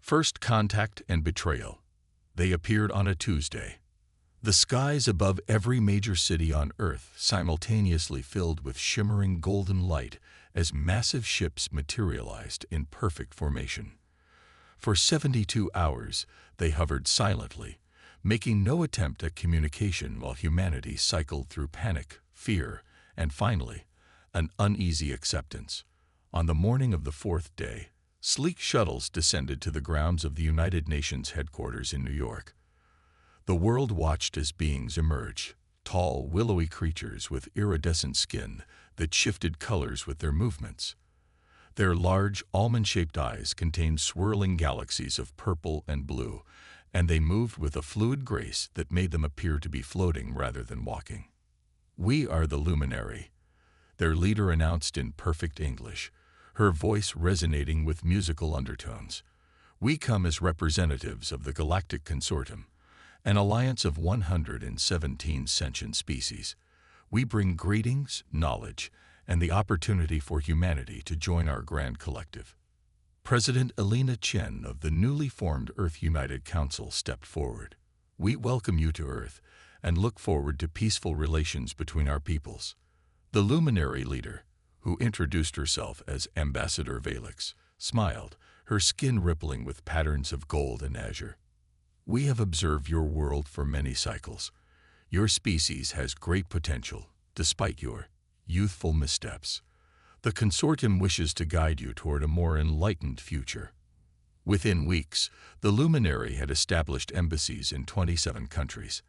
First contact and betrayal. They appeared on a Tuesday. The skies above every major city on Earth simultaneously filled with shimmering golden light as massive ships materialized in perfect formation. For 72 hours, they hovered silently, making no attempt at communication while humanity cycled through panic, fear, and finally, an uneasy acceptance. On the morning of the fourth day, sleek shuttles descended to the grounds of the United Nations headquarters in New York. The world watched as beings emerged, tall, willowy creatures with iridescent skin that shifted colors with their movements. Their large, almond-shaped eyes contained swirling galaxies of purple and blue, and they moved with a fluid grace that made them appear to be floating rather than walking. "We are the Luminary," their leader announced in perfect English, her voice resonating with musical undertones. "We come as representatives of the Galactic Consortium, an alliance of 117 sentient species. We bring greetings, knowledge, and the opportunity for humanity to join our grand collective." President Elena Chen of the newly formed Earth United Council stepped forward. "We welcome you to Earth and look forward to peaceful relations between our peoples." The luminary leader, who introduced herself as Ambassador Valix, smiled, her skin rippling with patterns of gold and azure. "We have observed your world for many cycles. Your species has great potential, despite your youthful missteps. The consortium wishes to guide you toward a more enlightened future." Within weeks, the luminary had established embassies in 27 countries.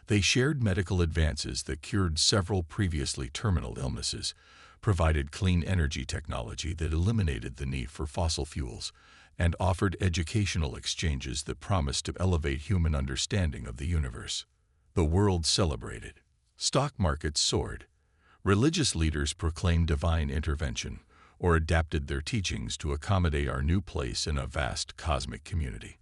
They shared medical advances that cured several previously terminal illnesses, provided clean energy technology that eliminated the need for fossil fuels, and offered educational exchanges that promised to elevate human understanding of the universe. The world celebrated. Stock markets soared. Religious leaders proclaimed divine intervention or adapted their teachings to accommodate our new place in a vast cosmic community.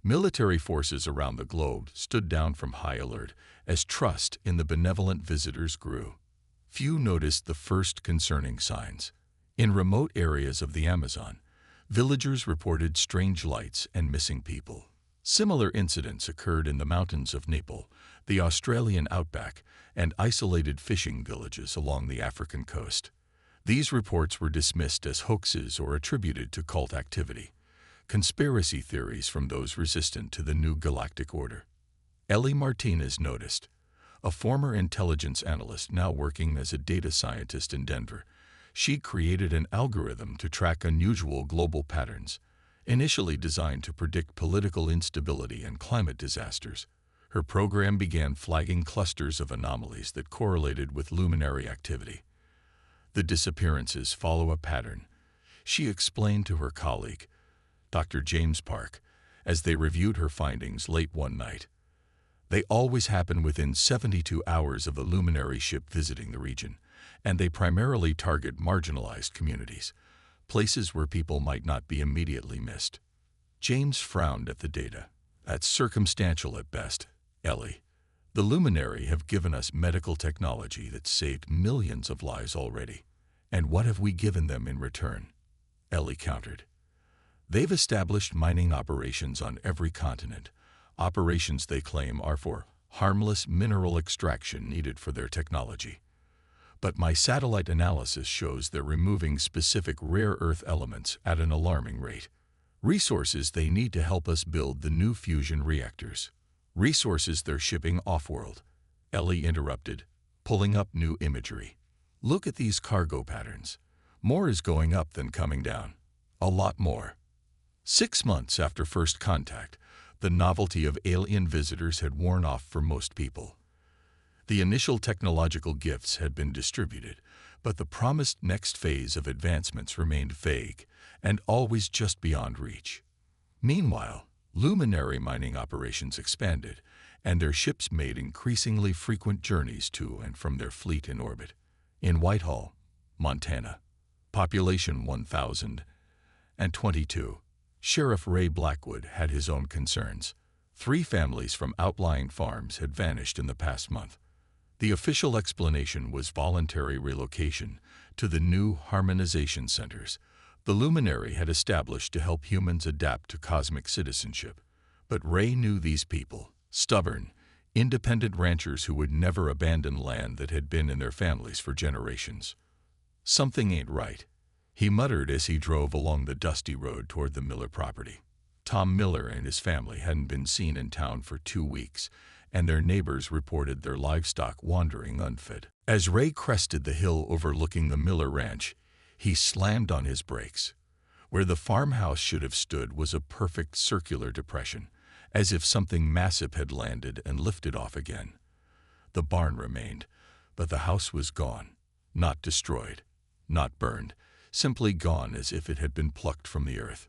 Military forces around the globe stood down from high alert as trust in the benevolent visitors grew. Few noticed the first concerning signs. In remote areas of the Amazon, villagers reported strange lights and missing people. Similar incidents occurred in the mountains of Nepal, the Australian outback, and isolated fishing villages along the African coast. These reports were dismissed as hoaxes or attributed to cult activity, conspiracy theories from those resistant to the new galactic order. Ellie Martinez noticed, a former intelligence analyst now working as a data scientist in Denver. She created an algorithm to track unusual global patterns, initially designed to predict political instability and climate disasters. Her program began flagging clusters of anomalies that correlated with luminary activity. "The disappearances follow a pattern," she explained to her colleague, Dr. James Park, as they reviewed her findings late one night. "They always happen within 72 hours of the luminary ship visiting the region, and they primarily target marginalized communities, places where people might not be immediately missed." James frowned at the data. "That's circumstantial at best, Ellie. The luminary have given us medical technology that saved millions of lives already. And what have we given them in return?" Ellie countered. "They've established mining operations on every continent, operations they claim are for harmless mineral extraction needed for their technology. But my satellite analysis shows they're removing specific rare earth elements at an alarming rate. Resources they need to help us build the new fusion reactors. Resources they're shipping off-world," Ellie interrupted, pulling up new imagery. "Look at these cargo patterns. More is going up than coming down. A lot more." 6 months after first contact, the novelty of alien visitors had worn off for most people. The initial technological gifts had been distributed, but the promised next phase of advancements remained vague and always just beyond reach. Meanwhile, luminary mining operations expanded, and their ships made increasingly frequent journeys to and from their fleet in orbit. In Whitehall, Montana, population 1,022, Sheriff Ray Blackwood had his own concerns. 3 families from outlying farms had vanished in the past month. The official explanation was voluntary relocation to the new harmonization centers, The luminary had established to help humans adapt to cosmic citizenship, but Ray knew these people, stubborn, independent ranchers who would never abandon land that had been in their families for generations. "Something ain't right," he muttered as he drove along the dusty road toward the Miller property. Tom Miller and his family hadn't been seen in town for 2 weeks, and their neighbors reported their livestock wandering unfed. As Ray crested the hill overlooking the Miller ranch, he slammed on his brakes. Where the farmhouse should have stood was a perfect circular depression, as if something massive had landed and lifted off again. The barn remained, but the house was gone, not destroyed, not burned, simply gone as if it had been plucked from the earth.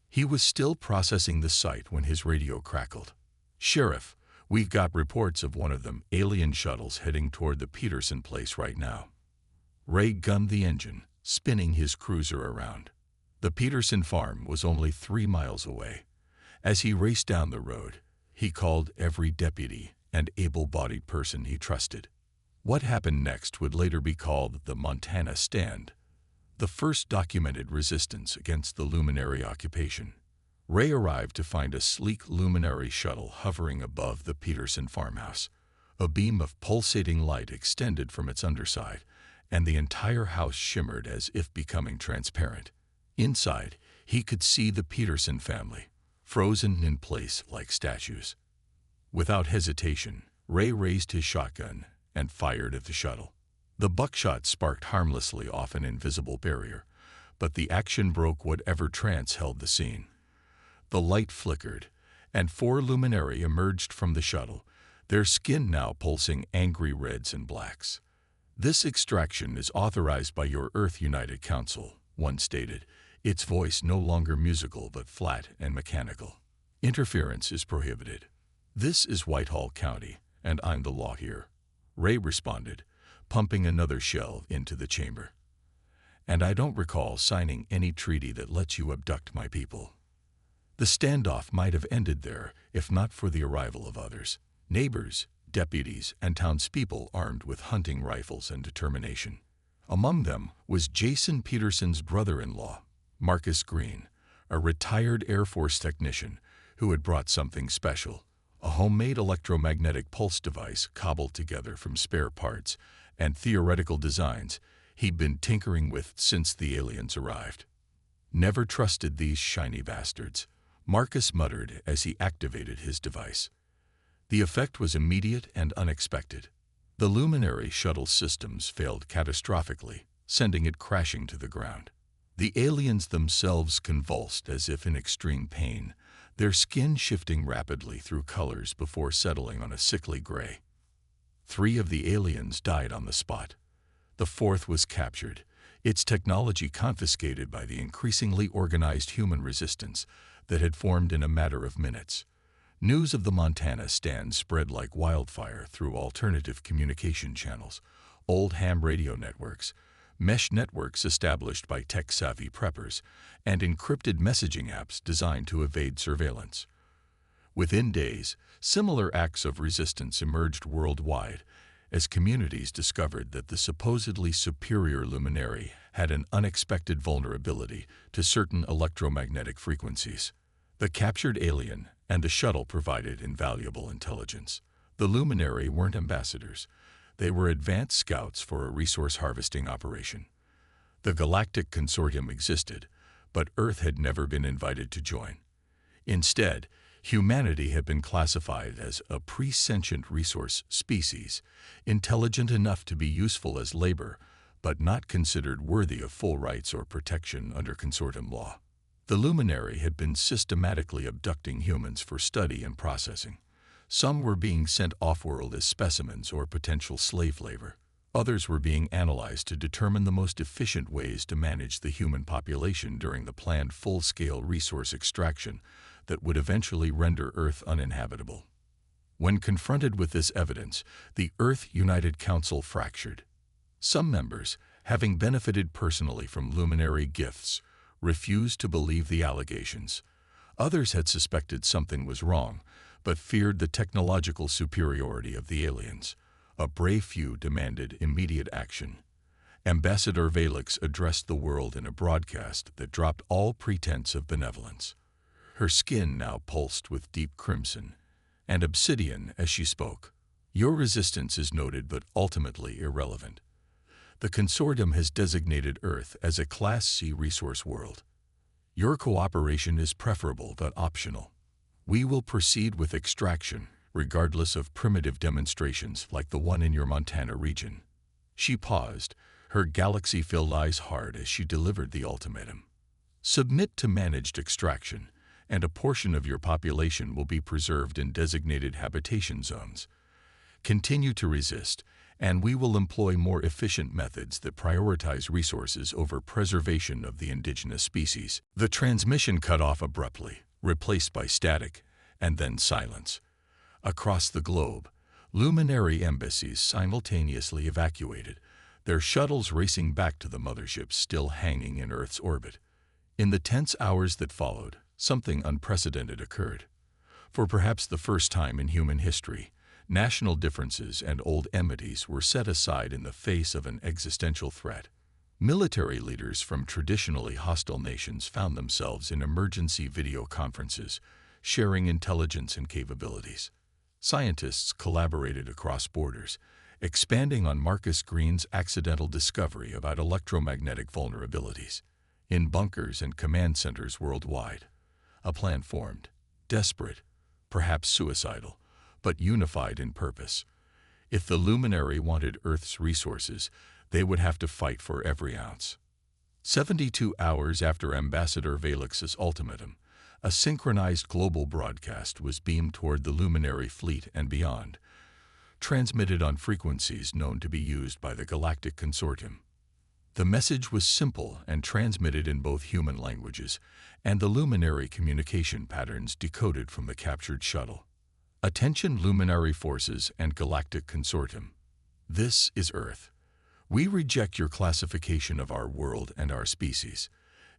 He was still processing the sight when his radio crackled. "Sheriff, we've got reports of one of them alien shuttles heading toward the Peterson place right now." Ray gunned the engine, spinning his cruiser around. The Peterson farm was only 3 miles away. As he raced down the road, he called every deputy and able-bodied person he trusted. What happened next would later be called the Montana Stand, the first documented resistance against the luminary occupation. Ray arrived to find a sleek luminary shuttle hovering above the Peterson farmhouse. A beam of pulsating light extended from its underside, and the entire house shimmered as if becoming transparent. Inside, he could see the Peterson family, frozen in place like statues. Without hesitation, Ray raised his shotgun and fired at the shuttle. The buckshot sparked harmlessly off an invisible barrier, but the action broke whatever trance held the scene. The light flickered, and 4 luminary emerged from the shuttle, their skin now pulsing angry reds and blacks. "This extraction is authorized by your Earth United Council," one stated, its voice no longer musical but flat and mechanical. "Interference is prohibited. This is Whitehall County, and I'm the law here," Ray responded, pumping another shell into the chamber. "And I don't recall signing any treaty that lets you abduct my people." The standoff might have ended there if not for the arrival of others. Neighbors, deputies, and townspeople armed with hunting rifles and determination. Among them was Jason Peterson's brother-in-law, Marcus Green, a retired Air Force technician who had brought something special, a homemade electromagnetic pulse device cobbled together from spare parts and theoretical designs he'd been tinkering with since the aliens arrived. "Never trusted these shiny bastards," Marcus muttered as he activated his device. The effect was immediate and unexpected. The luminary shuttle systems failed catastrophically, sending it crashing to the ground. The aliens themselves convulsed as if in extreme pain, their skin shifting rapidly through colors before settling on a sickly gray. 3 of the aliens died on the spot. The 4th was captured, its technology confiscated by the increasingly organized human resistance that had formed in a matter of minutes. News of the Montana Stand spread like wildfire through alternative communication channels, old ham radio networks, mesh networks established by tech-savvy preppers, and encrypted messaging apps designed to evade surveillance. Within days, similar acts of resistance emerged worldwide as communities discovered that the supposedly superior luminary had an unexpected vulnerability to certain electromagnetic frequencies. The captured alien and the shuttle provided invaluable intelligence. The luminary weren't ambassadors. They were advanced scouts for a resource harvesting operation. The Galactic Consortium existed, but Earth had never been invited to join. Instead, humanity had been classified as a pre-sentient resource species, intelligent enough to be useful as labor, but not considered worthy of full rights or protection under consortium law. The luminary had been systematically abducting humans for study and processing. Some were being sent off-world as specimens or potential slave labor. Others were being analyzed to determine the most efficient ways to manage the human population during the planned full-scale resource extraction that would eventually render Earth uninhabitable. When confronted with this evidence, the Earth United Council fractured. Some members, having benefited personally from luminary gifts, refused to believe the allegations. Others had suspected something was wrong, but feared the technological superiority of the aliens. A brave few demanded immediate action. Ambassador Valix addressed the world in a broadcast that dropped all pretense of benevolence. Her skin now pulsed with deep crimson and obsidian as she spoke. Your resistance is noted but ultimately irrelevant. The consortium has designated Earth as a Class C resource world. Your cooperation is preferable but optional. We will proceed with extraction, regardless of primitive demonstrations like the one in your Montana region. She paused, her galaxy-filled eyes hard as she delivered the ultimatum. Submit to managed extraction, and a portion of your population will be preserved in designated habitation zones. Continue to resist, and we will employ more efficient methods that prioritize resources over preservation of the indigenous species. The transmission cut off abruptly, replaced by static, and then silence. Across the globe, luminary embassies simultaneously evacuated, their shuttles racing back to the motherships still hanging in Earth's orbit. In the tense hours that followed, something unprecedented occurred. For perhaps the first time in human history, national differences and old enmities were set aside in the face of an existential threat. Military leaders from traditionally hostile nations found themselves in emergency video conferences, sharing intelligence and capabilities. Scientists collaborated across borders, expanding on Marcus Green's accidental discovery about electromagnetic vulnerabilities. In bunkers and command centers worldwide, a plan formed, desperate, perhaps suicidal, but unified in purpose. If the luminary wanted Earth's resources, they would have to fight for every ounce. 72 hours after Ambassador Valix's ultimatum, a synchronized global broadcast was beamed toward the luminary fleet and beyond, transmitted on frequencies known to be used by the Galactic Consortium. The message was simple and transmitted in both human languages, and the luminary communication patterns decoded from the captured shuttle. Attention luminary forces and Galactic Consortium. This is Earth. We reject your classification of our world and our species.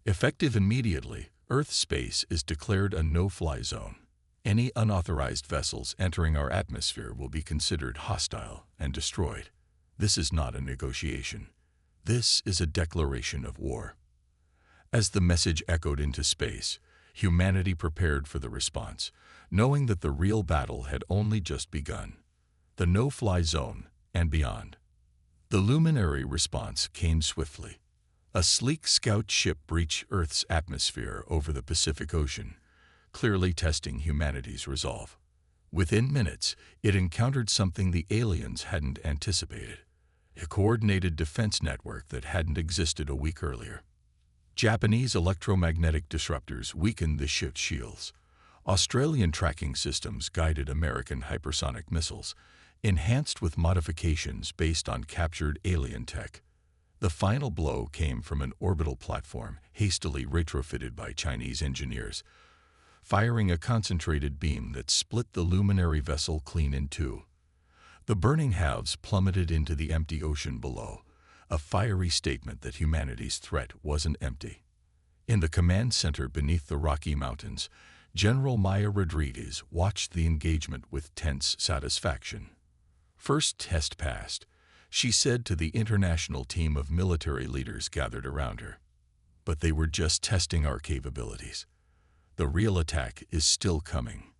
Effective immediately, Earth space is declared a no-fly zone. Any unauthorized vessels entering our atmosphere will be considered hostile and destroyed. This is not a negotiation. This is a declaration of war. As the message echoed into space, humanity prepared for the response, knowing that the real battle had only just begun. The no-fly zone and beyond. The luminary response came swiftly. A sleek scout ship breached Earth's atmosphere over the Pacific Ocean, clearly testing humanity's resolve. Within minutes, it encountered something the aliens hadn't anticipated. A coordinated defense network that hadn't existed a week earlier. Japanese electromagnetic disruptors weakened the ship's shields. Australian tracking systems guided American hypersonic missiles, enhanced with modifications based on captured alien tech. The final blow came from an orbital platform hastily retrofitted by Chinese engineers, firing a concentrated beam that split the luminary vessel clean in two. The burning halves plummeted into the empty ocean below, a fiery statement that humanity's threat wasn't empty. In the command center beneath the Rocky Mountains, General Maya Rodriguez watched the engagement with tense satisfaction. First test passed, she said to the international team of military leaders gathered around her. But they were just testing our capabilities. The real attack is still coming.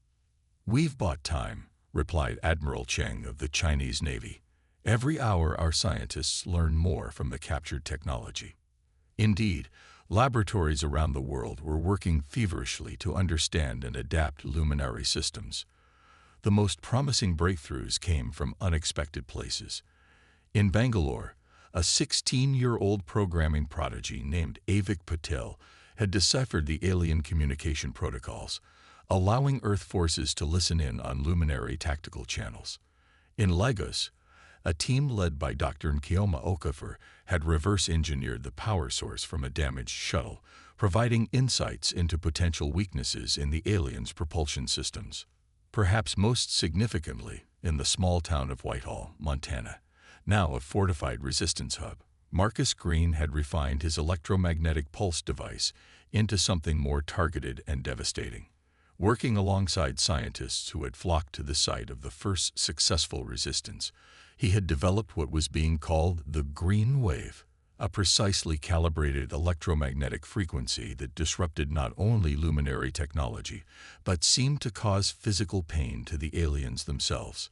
We've bought time, replied Admiral Cheng of the Chinese Navy. Every hour our scientists learn more from the captured technology. Indeed, laboratories around the world were working feverishly to understand and adapt luminary systems. The most promising breakthroughs came from unexpected places. In Bangalore, a 16-year-old programming prodigy named Avik Patel had deciphered the alien communication protocols, allowing Earth forces to listen in on luminary tactical channels. In Lagos, a team led by Dr. Nkeoma Okafor had reverse-engineered the power source from a damaged shuttle, providing insights into potential weaknesses in the aliens' propulsion systems. Perhaps most significantly, in the small town of Whitehall, Montana, now a fortified resistance hub, Marcus Green had refined his electromagnetic pulse device into something more targeted and devastating. Working alongside scientists who had flocked to the site of the first successful resistance, he had developed what was being called the Green Wave, a precisely calibrated electromagnetic frequency that disrupted not only luminary technology, but seemed to cause physical pain to the aliens themselves.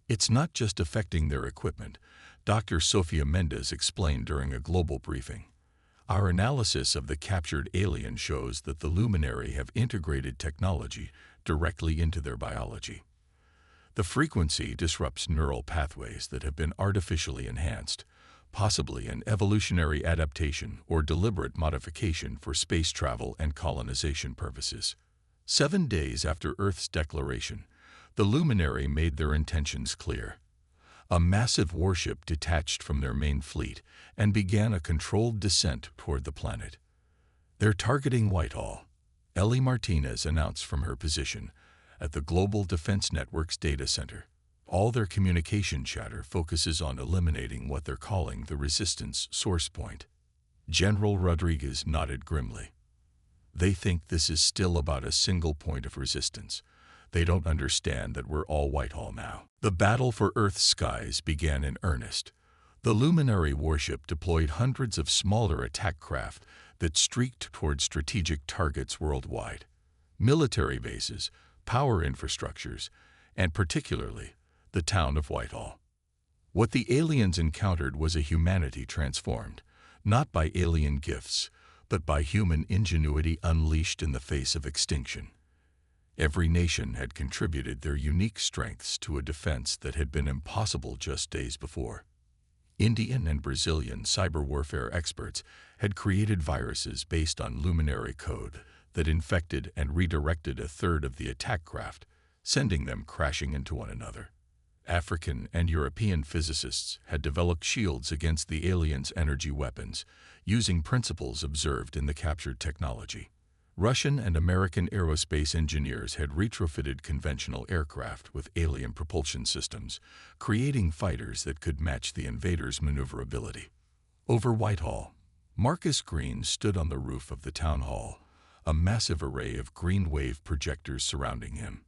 It's not just affecting their equipment, Dr. Sofia Mendez explained during a global briefing. Our analysis of the captured alien shows that the luminary have integrated technology directly into their biology. The frequency disrupts neural pathways that have been artificially enhanced, possibly an evolutionary adaptation or deliberate modification for space travel and colonization purposes. 7 days after Earth's declaration, the luminary made their intentions clear. A massive warship detached from their main fleet and began a controlled descent toward the planet. They're targeting Whitehall, Ellie Martinez announced from her position at the Global Defense Network's data center. All their communication chatter focuses on eliminating what they're calling the resistance source point. General Rodriguez nodded grimly. They think this is still about a single point of resistance. They don't understand that we're all Whitehall now. The battle for Earth's skies began in earnest. The luminary warship deployed hundreds of smaller attack craft that streaked toward strategic targets worldwide. Military bases, power infrastructures, and particularly the town of Whitehall. What the aliens encountered was a humanity transformed, not by alien gifts, but by human ingenuity unleashed in the face of extinction. Every nation had contributed their unique strengths to a defense that had been impossible just days before. Indian and Brazilian cyber warfare experts had created viruses based on luminary code that infected and redirected a third of the attack craft, sending them crashing into one another. African and European physicists had developed shields against the aliens' energy weapons, using principles observed in the captured technology. Russian and American aerospace engineers had retrofitted conventional aircraft with alien propulsion systems, creating fighters that could match the invaders' maneuverability. Over Whitehall, Marcus Green stood on the roof of the town hall, a massive array of green wave projectors surrounding him.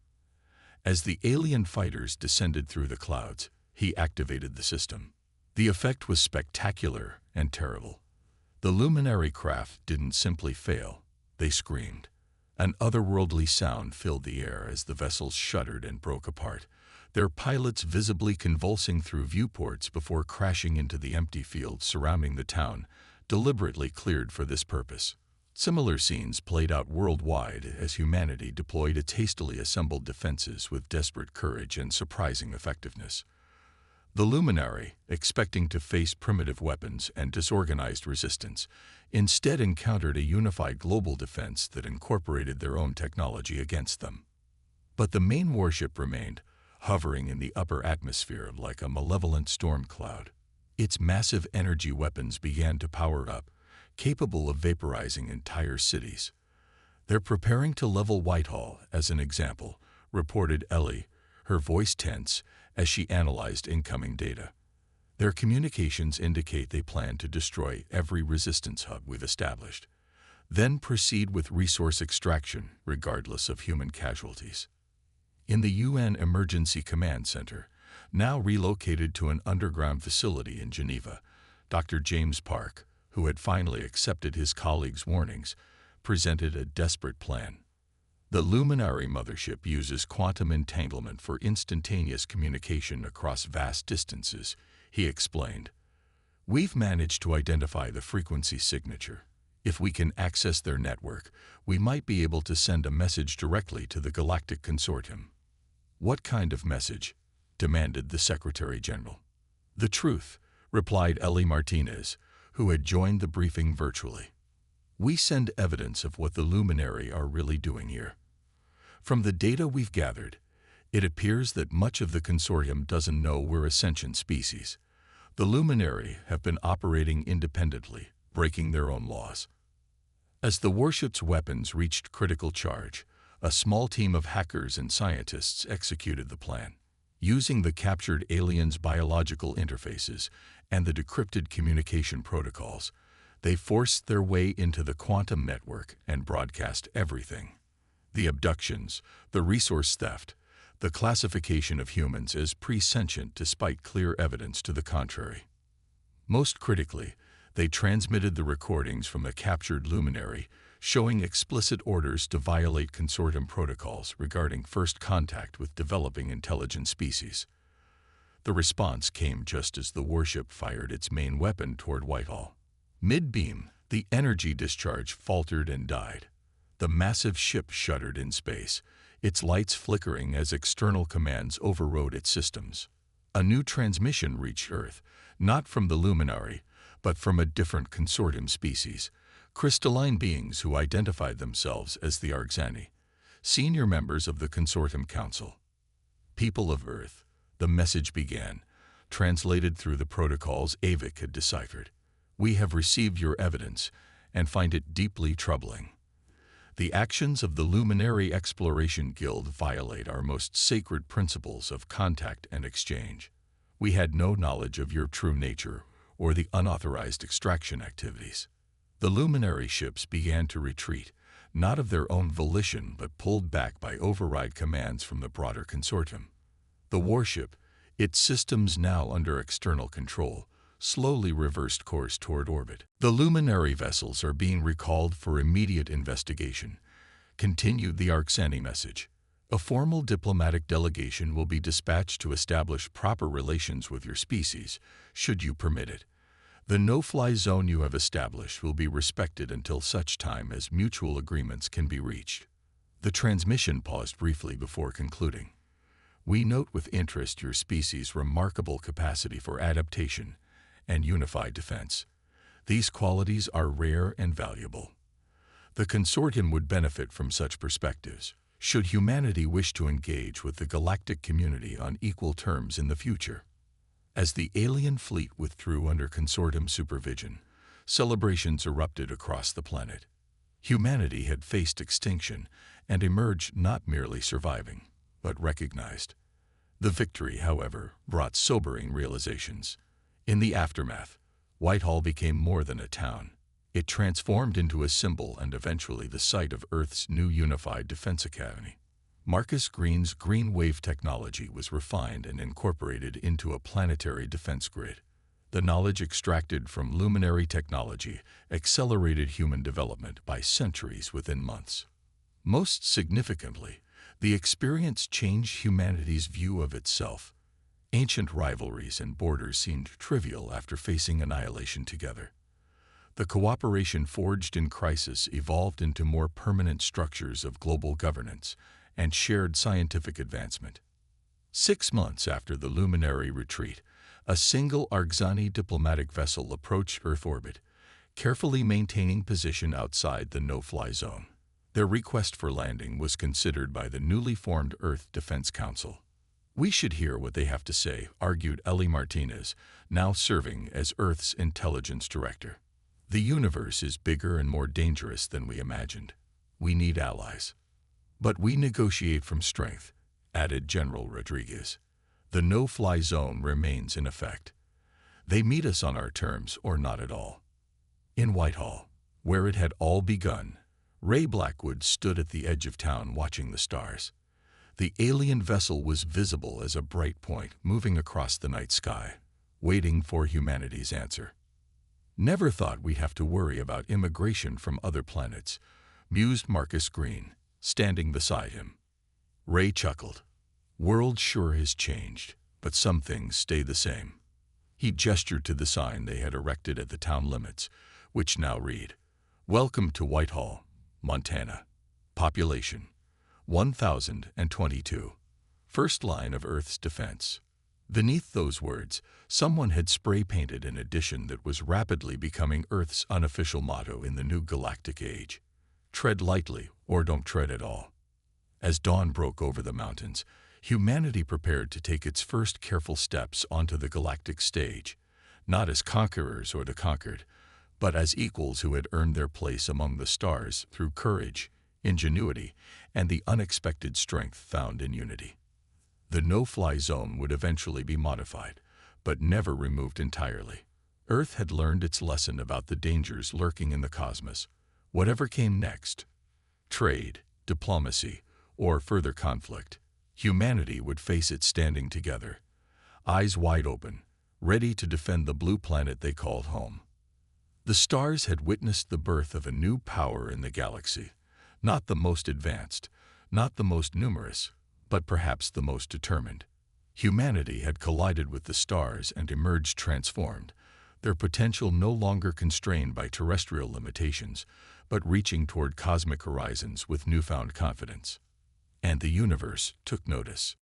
As the alien fighters descended through the clouds, he activated the system. The effect was spectacular and terrible. The luminary craft didn't simply fail. They screamed. An otherworldly sound filled the air as the vessels shuddered and broke apart, their pilots visibly convulsing through viewports before crashing into the empty fields surrounding the town, deliberately cleared for this purpose. Similar scenes played out worldwide as humanity deployed its hastily assembled defenses with desperate courage and surprising effectiveness. The luminary, expecting to face primitive weapons and disorganized resistance, instead encountered a unified global defense that incorporated their own technology against them. But the main warship remained, hovering in the upper atmosphere like a malevolent storm cloud. Its massive energy weapons began to power up, capable of vaporizing entire cities. "They're preparing to level Whitehall, as an example," reported Ellie, her voice tense as she analyzed incoming data. "Their communications indicate they plan to destroy every resistance hub we've established, then proceed with resource extraction regardless of human casualties." In the UN Emergency Command Center, now relocated to an underground facility in Geneva, Dr. James Park, who had finally accepted his colleagues' warnings, presented a desperate plan. The luminary mothership uses quantum entanglement for instantaneous communication across vast distances, he explained. "We've managed to identify the frequency signature. If we can access their network, we might be able to send a message directly to the Galactic Consortium." "What kind of message?" demanded the Secretary General. "The truth," replied Ellie Martinez, who had joined the briefing virtually. "We send evidence of what the luminary are really doing here. From the data we've gathered, it appears that much of the consortium doesn't know we're a sentient species. The luminary have been operating independently, breaking their own laws." As the warship's weapons reached critical charge, a small team of hackers and scientists executed the plan. Using the captured aliens' biological interfaces and the decrypted communication protocols, they forced their way into the quantum network and broadcast everything. The abductions, the resource theft, the classification of humans as pre-sentient despite clear evidence to the contrary. Most critically, They transmitted the recordings from the captured luminary, showing explicit orders to violate consortium protocols regarding first contact with developing intelligent species. The response came just as the warship fired its main weapon toward Whitehall. Mid-beam, the energy discharge faltered and died. The massive ship shuddered in space, its lights flickering as external commands overrode its systems. A new transmission reached Earth, not from the luminary, but from a different consortium species, crystalline beings who identified themselves as the Arxani, senior members of the Consortium Council. People of Earth, the message began, translated through the protocols Avik had deciphered. We have received your evidence and find it deeply troubling. The actions of the Luminary Exploration Guild violate our most sacred principles of contact and exchange. We had no knowledge of your true nature or the unauthorized extraction activities. The luminary ships began to retreat, not of their own volition but pulled back by override commands from the broader consortium. The warship, its systems now under external control, slowly reversed course toward orbit. The luminary vessels are being recalled for immediate investigation, continued the Arxani message. A formal diplomatic delegation will be dispatched to establish proper relations with your species, should you permit it. The no-fly zone you have established will be respected until such time as mutual agreements can be reached. The transmission paused briefly before concluding. We note with interest your species' remarkable capacity for adaptation and unified defense. These qualities are rare and valuable. The consortium would benefit from such perspectives, should humanity wish to engage with the galactic community on equal terms in the future. As the alien fleet withdrew under consortium supervision, celebrations erupted across the planet. Humanity had faced extinction and emerged not merely surviving, but recognized. The victory, however, brought sobering realizations. In the aftermath, Whitehall became more than a town. It transformed into a symbol and eventually the site of Earth's new unified defense academy. Marcus Green's green wave technology was refined and incorporated into a planetary defense grid. The knowledge extracted from luminary technology accelerated human development by centuries within months. Most significantly, the experience changed humanity's view of itself. Ancient rivalries and borders seemed trivial after facing annihilation together. The cooperation forged in crisis evolved into more permanent structures of global governance and shared scientific advancement. 6 months after the luminary retreat, a single Arxani diplomatic vessel approached Earth orbit, carefully maintaining position outside the no-fly zone. Their request for landing was considered by the newly formed Earth Defense Council. We should hear what they have to say, argued Ellie Martinez, now serving as Earth's intelligence director. The universe is bigger and more dangerous than we imagined. We need allies. But we negotiate from strength, added General Rodriguez. The no-fly zone remains in effect. They meet us on our terms or not at all. In Whitehall, where it had all begun, Ray Blackwood stood at the edge of town watching the stars. The alien vessel was visible as a bright point moving across the night sky, waiting for humanity's answer. Never thought we'd have to worry about immigration from other planets, mused Marcus Green, standing beside him. Ray chuckled. World sure has changed, but some things stay the same. He gestured to the sign they had erected at the town limits, which now read, Welcome to Whitehall, Montana. Population, 1,022. First line of Earth's defense. Beneath those words, someone had spray-painted an addition that was rapidly becoming Earth's unofficial motto in the new galactic age. Tread lightly, or don't tread at all. As dawn broke over the mountains, humanity prepared to take its first careful steps onto the galactic stage, not as conquerors or the conquered, but as equals who had earned their place among the stars through courage, ingenuity, and the unexpected strength found in unity. The no-fly zone would eventually be modified, but never removed entirely. Earth had learned its lesson about the dangers lurking in the cosmos. Whatever came next, trade, diplomacy, or further conflict, humanity would face it standing together, eyes wide open, ready to defend the blue planet they called home. The stars had witnessed the birth of a new power in the galaxy, not the most advanced, not the most numerous, but perhaps the most determined. Humanity had collided with the stars and emerged transformed, their potential no longer constrained by terrestrial limitations, but reaching toward cosmic horizons with newfound confidence. And the universe took notice.